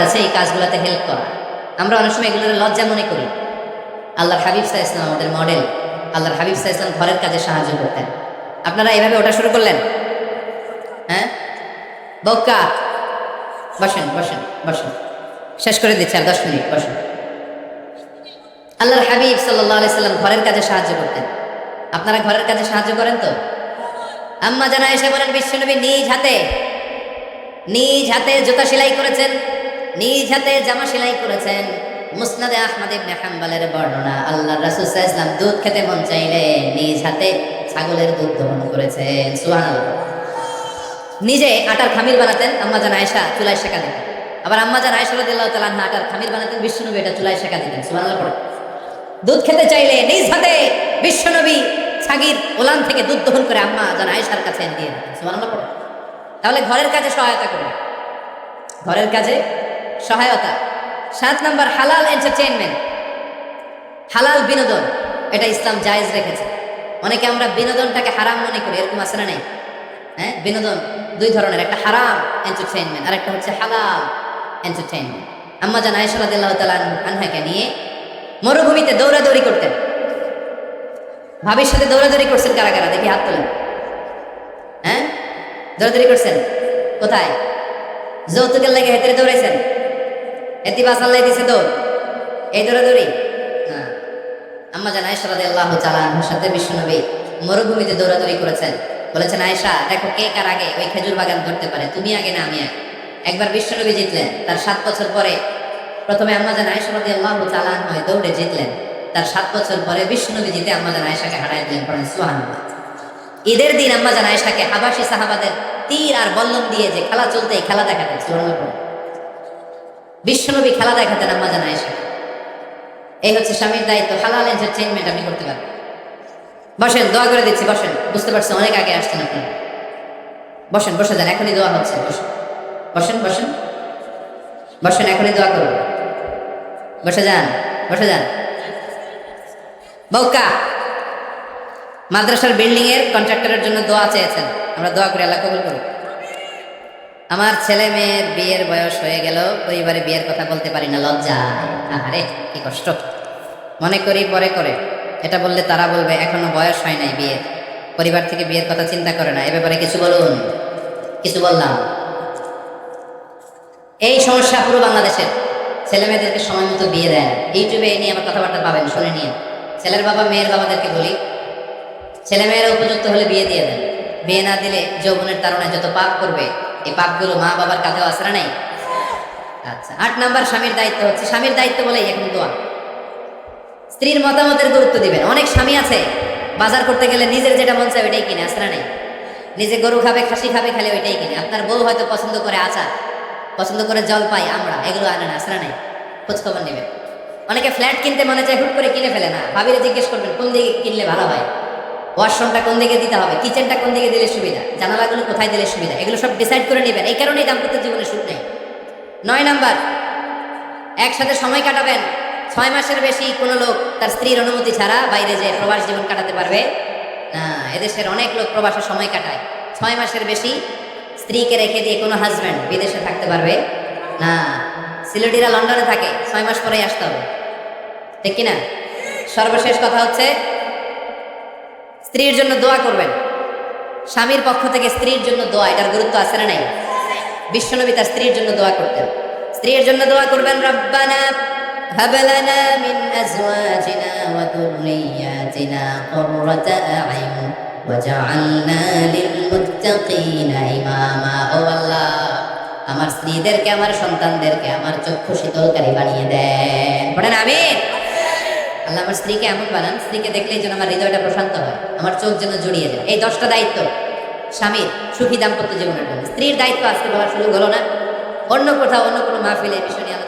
আছে, এই কাজগুলোতে হেল্প করা। আমরা অনেক সময় এগুলোর লজ্জা মনে করি। আল্লাহর হাবিব সাল্লাল্লাহু আলাইহি ওয়াসাল্লাম আমাদের মডেল। আল্লাহর হাবিব সাল্লাল্লাহু আলাইহি ওয়াসাল্লাম ঘরের কাজে সাহায্য করতেন। আপনারা এভাবে ওঠা শুরু করলেন? হ্যাঁ, বউকা বসেন বসেন বসেন, শেষ করে দিচ্ছি আর 10 মিনিট, বসেন। আল্লাহর হাবিব সাল্লাল্লাহু আলাইহি ওয়াসাল্লাম ঘরের কাজে সাহায্য করতেন। আপনারা ঘরের কাজে সাহায্য করেন তো? আম্মা জানা এসে বলেন বিশ্বনবী নিজ হাতে জুতা সেলাই করেছেন, নিজ হাতে জামা সেলাই করেছেন। মুসনাদে আহমদ ইবনে হাম্বলের বর্ণনা, আল্লাহর রাসূল সাল্লাল্লাহু আলাইহি ওয়াসাল্লাম দুধ খেতে মন চাইলে নিজ হাতে ছাগলের দুধ দহন করেছেন। সুবহানাল্লাহ। নিজে আটার খামির বানাতেন, আম্মা জান আয়েশা চুলায় সেকা দিতেন। আবার আম্মা জান আয়েশা রাদিয়াল্লাহু তাআলা আনহা আটার খামির বানাতেন, বিশ্বনবী এটা চুলায় সেকা দিতেন। সুবহানাল্লাহ পড়ে। দুধ খেতে চাইলে নিজ হাতে বিশ্বনবী ছাগির ওলান থেকে দুধ দহন করে আম্মা জান আয়েশার কাছে দিয়ে দিতেন। সুবহানাল্লাহ পড়ে। তাহলে ঘরের কাজে সহায়তা করবে, ঘরের কাজে সহায়তা। 7 নাম্বার, হালাল এন্টারটেইনমেন্ট, হালাল বিনোদন, এটা ইসলাম জায়েজ রেখেছে। অনেকে আমরা বিনোদনটাকে হারাম মনে করি, এরকম আছে না নেই? হ্যাঁ, বিনোদন দুই ধরনের, একটা হারাম এন্টারটেইনমেন্ট আর একটা হচ্ছে হালাল এন্টারটেইনমেন্ট। আম্মা জান আয়েশা রাদিয়াল্লাহু তাআলা আনহাকে নিয়ে মরুভূমিতে দৌড়াদৌড়ি করতেন। ভাবির সাথে দৌড়াদৌড়ি করছেন কারা কারা? দেখি হাত তোলেন। হ্যাঁ, দৌড়াদৌড়ি করছেন কোথায়? যৌতুকের লেগে হেতরে দৌড়াইছেন? এতিবাস আল্লাহ দিছে দৌড়, এই দৌড়াদৌড়ি না। আম্মা জান আয়েশা রাদিয়াল্লাহু তাআলা আনহার সাথে বিশ্বনবী মরুভূমিতে দৌড়াদৌড়ি করেছেন। বলেছেন, আয়েশা দেখো কে কার আগে ওই খেজুর বাগান ধরতে পারে, তুমি আগে না আমি আগে। একবার বিশ্বনবী জিতলেন, তার 7 বছর পরে প্রথমে আম্মা জান আয়েশা রাদিয়াল্লাহু তাআলা আনহা দৌড়ে জিতলেন। তার 7 বছর পরে বিশ্বনবী জিতে আম্মা জান আয়েশাকে হারাই দিলেন। পড়েন সুবহানাল্লাহ। ঈদের দিন আম্মা জান আয়েশাকে হাবাসী সাহাবাদের তীর আর বল্লম দিয়ে যে খেলা চলতে, এই খেলা দেখাতেন। সুবহানাল্লাহ। বিশ্বনবী খেলা দেখাতেন আম্মা জান আয়েশাকে। এই হচ্ছে স্বামীর দায়িত্ব, হালাল এন্টারটেইনমেন্ট আপনি করতে পারেন। বসেন, দোয়া করে দিচ্ছি, বসেন। বুঝতে পারছেন অনেক আগে আসছেন আপনি। বসেন, বসে যান, এখনই দোয়া হচ্ছে। বসেন বসেন বসেন বসেন, এখনই দোয়া করব। বসে যান, বসে যান। বউকা মাদ্রাসার বিল্ডিং এর কন্ট্রাক্টরের জন্য দোয়া চেয়েছেন, আমরা দোয়া করি আল্লাহ কবুল করুন। আমার ছেলে মেয়ের বিয়ের বয়স হয়ে গেল, পরিবারে বিয়ের কথা বলতে পারি না, লজ্জা। আরে কি কষ্ট, মনে করি পরে করে। এটা বললে তারা বলবে এখনো বয়স হয় নাই বিয়ের, পরিবার থেকে বিয়ের কথা চিন্তা করে না। এ ব্যাপারে কিছু বলুন। কিছু বললাম? এই সমস্যা পুরো বাংলাদেশের। ছেলে মেয়েদেরকে সময় মতো বিয়ে দেয় না। ইউটিউবে এই নিয়ে আমার কথাবার্তা পাবেন, শুনে নিয়ে। ছেলের বাবা মেয়ের বাবাদেরকে বলি, ছেলে মেয়েরা উপযুক্ত হলে বিয়ে দিয়ে দেন। বিয়ে না দিলে যৌবনের তাড়নায় যত পাপ করবে, এই পাপগুলো মা বাবার কাঁধেও আসরা নেই। আচ্ছা, 8 নাম্বার, স্বামীর দায়িত্ব হচ্ছে, স্বামীর দায়িত্ব বলেই এখন দোয়া। স্ত্রীর মতামতের গুরুত্ব দিবেন। অনেক স্বামী আছে বাজার করতে গেলে নিজের যেটা মন চায় ওইটাই কিনে, আসরা নেই। নিজে গরু খাবে, খাসি খাবে, খালি ওইটাই কিনে। আপনার বউ হয়তো পছন্দ করে আচার, পছন্দ করে জলপাই, আমরা এগুলো আনে না, আসরা নেই। খোঁজখবর নেবেন। অনেকে ফ্ল্যাট কিনতে মনে চায়, হুট করে কিনে ফেলে না। ভাবিরে জিজ্ঞেস করবেন কোন দিকে কিনলে ভালো হয়, ওয়াশরুমটা কোন দিকে দিতে হবে, কিচেনটা কোন দিকে দিলে সুবিধা, জানালাগুলো কোথায় দিলে সুবিধা, এগুলো সব ডিসাইড করে নেবেন। এই কারণেই দাম্পত্য জীবনে সুখ নেই। 9 নাম্বার, একসাথে সময় কাটাবেন। 6 মাসের বেশি কোনো লোক তার স্ত্রীর অনুমতি ছাড়া বাইরে যে প্রবাস জীবন কাটাতে পারবে না। এদেশের অনেক লোক প্রবাসে সময় কাটায়। 6 মাসের বেশি স্ত্রীকে রেখে দিয়ে কোনো হাজব্যান্ড বিদেশে থাকতে পারবে না। সিলেটিরা লন্ডনে থাকে, 6 মাস পরেই আসতে হবে, ঠিক কিনা? সর্বশেষ কথা হচ্ছে, স্ত্রীর জন্য দোয়া করবেন। স্বামীর পক্ষ থেকে স্ত্রীর জন্য দোয়া, এটার গুরুত্ব আছে না নাই? বিশ্বনবী তার স্ত্রীর জন্য দোয়া করতেন। স্ত্রীর জন্য দোয়া করবেন, রব্বানা হাব লানা মিন আজওয়াজিনা ওয়া যুররিয়াতিনা কুররাতা আ'য়ুন ওয়াজআলনা লিল মুত্তাকিনা ইমামা। ও আল্লাহ, আমার স্ত্রীদেরকে, আমার সন্তানদেরকে আমার চক্ষু শীতলকারী বানিয়ে দেন। পড়েন আমিন। আল্লাহ আমার স্ত্রীকে এমন বানান, স্ত্রীকে দেখলেই যেন আমার হৃদয়টা প্রশান্ত হয়, আমার চোখ যেন জুড়িয়ে যায়। এই 10টা দায়িত্ব স্বামীর সুখী দাম্পত্য জীবনের জন্য। স্ত্রীর দায়িত্ব আজকে বলার সুযোগ হলো না, অন্য কোথাও অন্য কোনো মাহফিলে এই বিষয় নিয়ে